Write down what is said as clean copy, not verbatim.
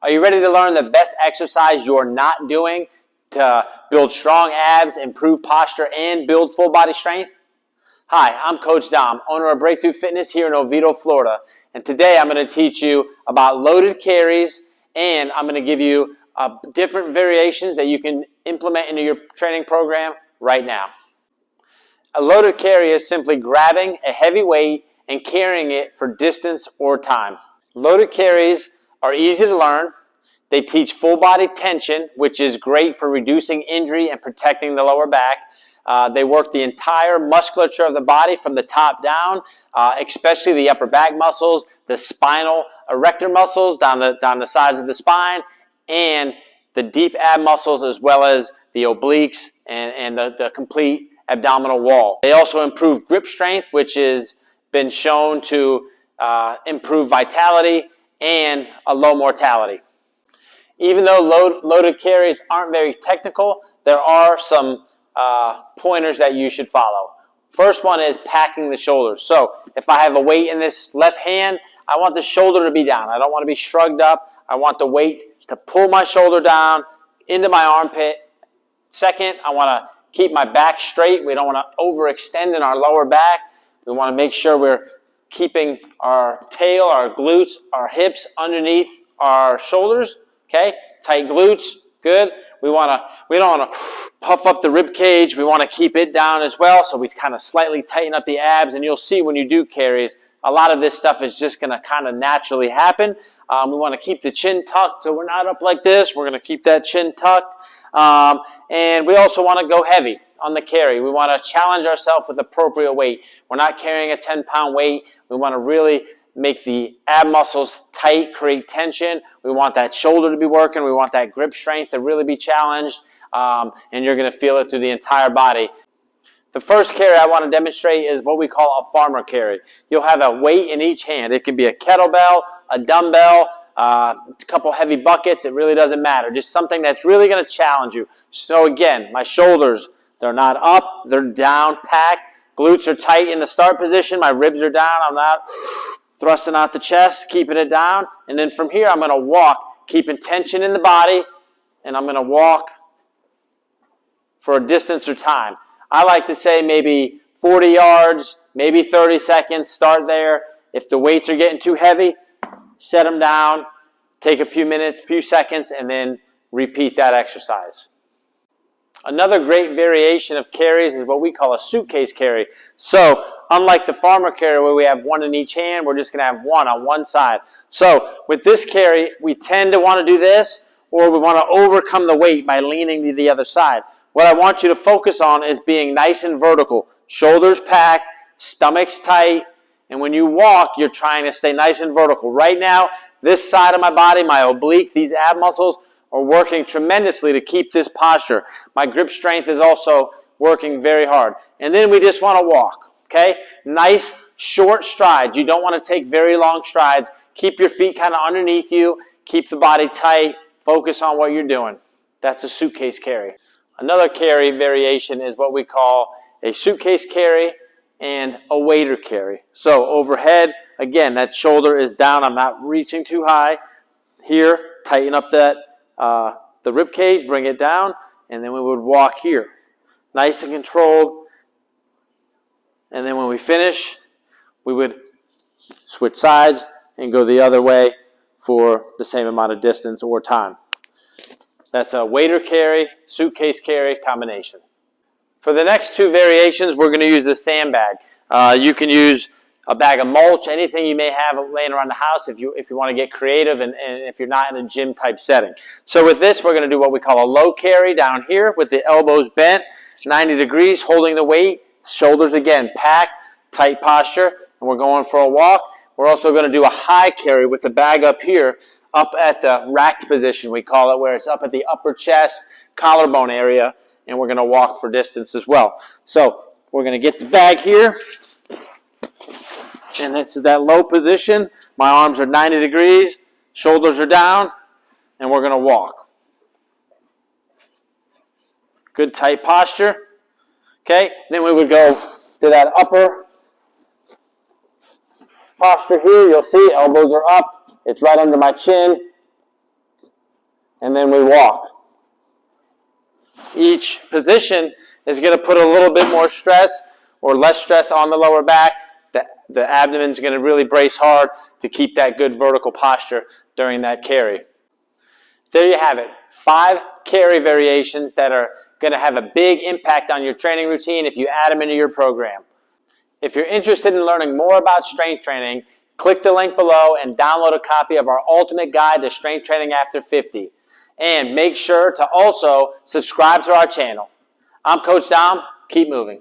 Are you ready to learn the best exercise you're not doing to build strong abs, improve posture, and build full body strength? Hi, I'm Coach Dom, owner of Breakthrough Fitness here in Oviedo, Florida. And today I'm going to teach you about loaded carries, and I'm going to give you different variations that you can implement into your training program right now. A loaded carry is simply grabbing a heavy weight and carrying it for distance or time. Loaded carries are easy to learn. They teach full body tension, which is great for reducing injury and protecting the lower back. They work the entire musculature of the body from the top down, especially the upper back muscles, the spinal erector muscles down the sides of the spine, and the deep ab muscles, as well as the obliques and the complete abdominal wall. They also improve grip strength, which has been shown to improve vitality and a low mortality. Even though loaded carries aren't very technical, there are some pointers that you should follow. First one is packing the shoulders. So if I have a weight in this left hand, I want the shoulder to be down. I don't want to be shrugged up. I want the weight to pull my shoulder down into my armpit. Second, I want to keep my back straight. We don't want to overextend in our lower back. We want to make sure we're keeping our tail, our glutes, our hips underneath our shoulders. Okay, tight glutes, good. We don't want to puff up the rib cage. We want to keep it down as well, so we kind of slightly tighten up the abs. And you'll see when you do carries, a lot of this stuff is just going to kind of naturally happen. We want to keep the chin tucked, so we're not up like this. We're going to keep that chin tucked. And we also want to go heavy on the carry. We want to challenge ourselves with appropriate weight. We're not carrying a 10-pound weight. We want to really make the ab muscles tight, create tension. We want that shoulder to be working. We want that grip strength to really be challenged. And you're going to feel it through the entire body. The first carry I want to demonstrate is what we call a farmer carry. You'll have a weight in each hand. It can be a kettlebell, a dumbbell, a couple heavy buckets. It really doesn't matter. Just something that's really going to challenge you. So again, my shoulders, they're not up, they're down, packed. Glutes are tight in the start position. My ribs are down. I'm not thrusting out the chest, keeping it down. And then from here, I'm going to walk, keeping tension in the body, and I'm going to walk for a distance or time. I like to say maybe 40 yards, maybe 30 seconds, start there. If the weights are getting too heavy, set them down, take a few minutes, few seconds, and then repeat that exercise. Another great variation of carries is what we call a suitcase carry. So, unlike the farmer carry where we have one in each hand, we're just going to have one on one side. So, with this carry, we tend to want to do this, or we want to overcome the weight by leaning to the other side. What I want you to focus on is being nice and vertical. Shoulders packed, stomach's tight, and when you walk, you're trying to stay nice and vertical. Right now, this side of my body, my oblique, these ab muscles, are working tremendously to keep this posture. My grip strength is also working very hard. And then we just want to walk, okay? Nice, short strides. You don't want to take very long strides. Keep your feet kind of underneath you. Keep the body tight. Focus on what you're doing. That's a suitcase carry. Another carry variation is what we call a suitcase carry and a waiter carry. So overhead, again, that shoulder is down. I'm not reaching too high. Here, tighten up the rib cage, bring it down, and then we would walk here. Nice and controlled. And then when we finish, we would switch sides and go the other way for the same amount of distance or time. That's a waiter carry, suitcase carry combination. For the next two variations, we're going to use a sandbag. You can use a bag of mulch, anything you may have laying around the house if you want to get creative and if you're not in a gym type setting. So with this, we're going to do what we call a low carry down here with the elbows bent, 90 degrees, holding the weight, shoulders again packed, tight posture, and we're going for a walk. We're also going to do a high carry with the bag up here, up at the racked position, we call it, where it's up at the upper chest, collarbone area, and we're going to walk for distance as well. So we're going to get the bag here. And this is that low position. My arms are 90 degrees, shoulders are down, and we're going to walk. Good tight posture. Okay, then we would go to that upper posture here. You'll see elbows are up. It's right under my chin. and then we walk. Each position is going to put a little bit more stress or less stress on the lower back. The abdomen's going to really brace hard to keep that good vertical posture during that carry. There you have it. 5 carry variations that are going to have a big impact on your training routine if you add them into your program. If you're interested in learning more about strength training, click the link below and download a copy of our Ultimate Guide to Strength Training After 50. And make sure to also subscribe to our channel. I'm Coach Dom. Keep moving.